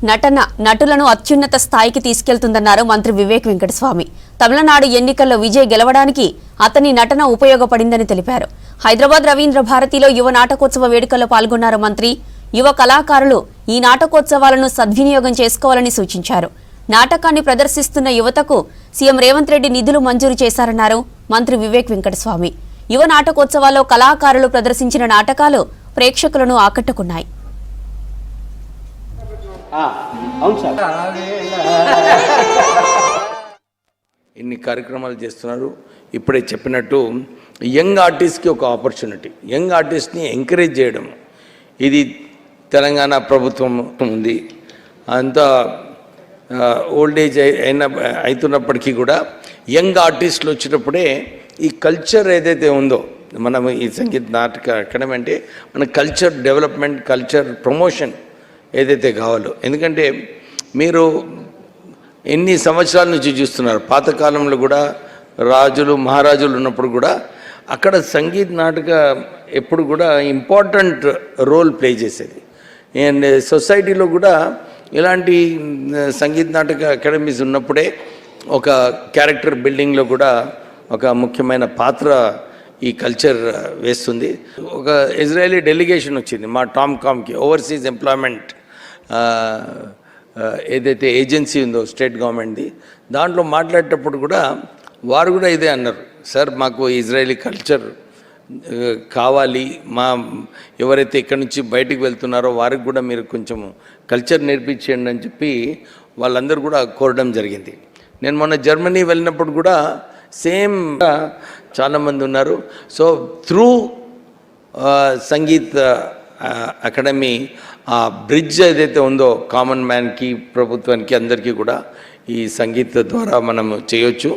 నటులను అత్యున్నత స్థాయికి తీసుకెళ్తుందన్నారు మంత్రి వివేక్ వెంకటస్వామి. తమిళనాడు ఎన్నికల్లో విజయ్ గెలవడానికి అతని నటన ఉపయోగపడిందని తెలిపారు. హైదరాబాద్ రవీంద్ర భారతిలో యువ నాటకోత్సవ వేడుకల్లో పాల్గొన్నారు మంత్రి. యువ కళాకారులు ఈ నాటకోత్సవాలను సద్వినియోగం చేసుకోవాలని సూచించారు. నాటకాన్ని ప్రదర్శిస్తున్న యువతకు సీఎం రేవంత్ రెడ్డి నిధులు మంజూరు చేశారన్నారు మంత్రి వివేక్ వెంకటస్వామి. యువ నాటకోత్సవాల్లో కళాకారులు ప్రదర్శించిన నాటకాలు ప్రేక్షకులను ఆకట్టుకున్నాయి. ఇన్ని కార్యక్రమాలు చేస్తున్నారు. ఇప్పుడే చెప్పినట్టు యంగ్ ఆర్టిస్ట్కి ఒక ఆపర్చునిటీ, యంగ్ ఆర్టిస్ట్ని ఎంకరేజ్ చేయడం, ఇది తెలంగాణ ప్రభుత్వం ఉంది. అంతా ఓల్డ్ ఏజ్ అవుతున్నప్పటికీ కూడా యంగ్ ఆర్టిస్టులు వచ్చేటప్పుడే ఈ కల్చర్ ఏదైతే ఉందో, మనం ఈ సంగీత నాటక అకాడమీ అంటే మన కల్చర్ డెవలప్మెంట్, కల్చర్ ప్రమోషన్ ఏదైతే కావాలో. ఎందుకంటే మీరు ఎన్ని సంవత్సరాల నుంచి చూస్తున్నారు, పాతకాలంలో కూడా రాజులు మహారాజులు ఉన్నప్పుడు కూడా అక్కడ సంగీత నాటక ఎప్పుడు కూడా ఇంపార్టెంట్ రోల్ ప్లే చేసేది. అండ్ సొసైటీలో కూడా ఇలాంటి సంగీత నాటక అకాడమీస్ ఉన్నప్పుడే ఒక క్యారెక్టర్ బిల్డింగ్లో కూడా ఒక ముఖ్యమైన పాత్ర ఈ కల్చర్ వేస్తుంది. ఒక ఇజ్రాయలీ డెలిగేషన్ వచ్చింది మా టామ్కామ్కి, ఓవర్సీస్ ఎంప్లాయ్మెంట్ ఏదైతే ఏజెన్సీ ఉందో స్టేట్ గవర్నమెంట్ది, దాంట్లో మాట్లాడేటప్పుడు కూడా వారు కూడా ఇదే అన్నారు, సార్ మాకు ఇజ్రాయలీ కల్చర్ కావాలి, మా ఎవరైతే ఇక్కడి నుంచి బయటికి వెళ్తున్నారో వారికి కూడా మీరు కొంచెం కల్చర్ నేర్పించండి అని చెప్పి వాళ్ళందరూ కూడా కోరడం జరిగింది. నేను మొన్న జర్మనీ వెళ్ళినప్పుడు కూడా సేమ్ చాలామంది ఉన్నారు. సో త్రూ సంగీత్ అకాడమీ ఆ బ్రిడ్జ్ ఏదైతే ఉందో కామన్ మ్యాన్కి ప్రభుత్వానికి అందరికీ కూడా ఈ సంగీత ద్వారా మనం చేయొచ్చు.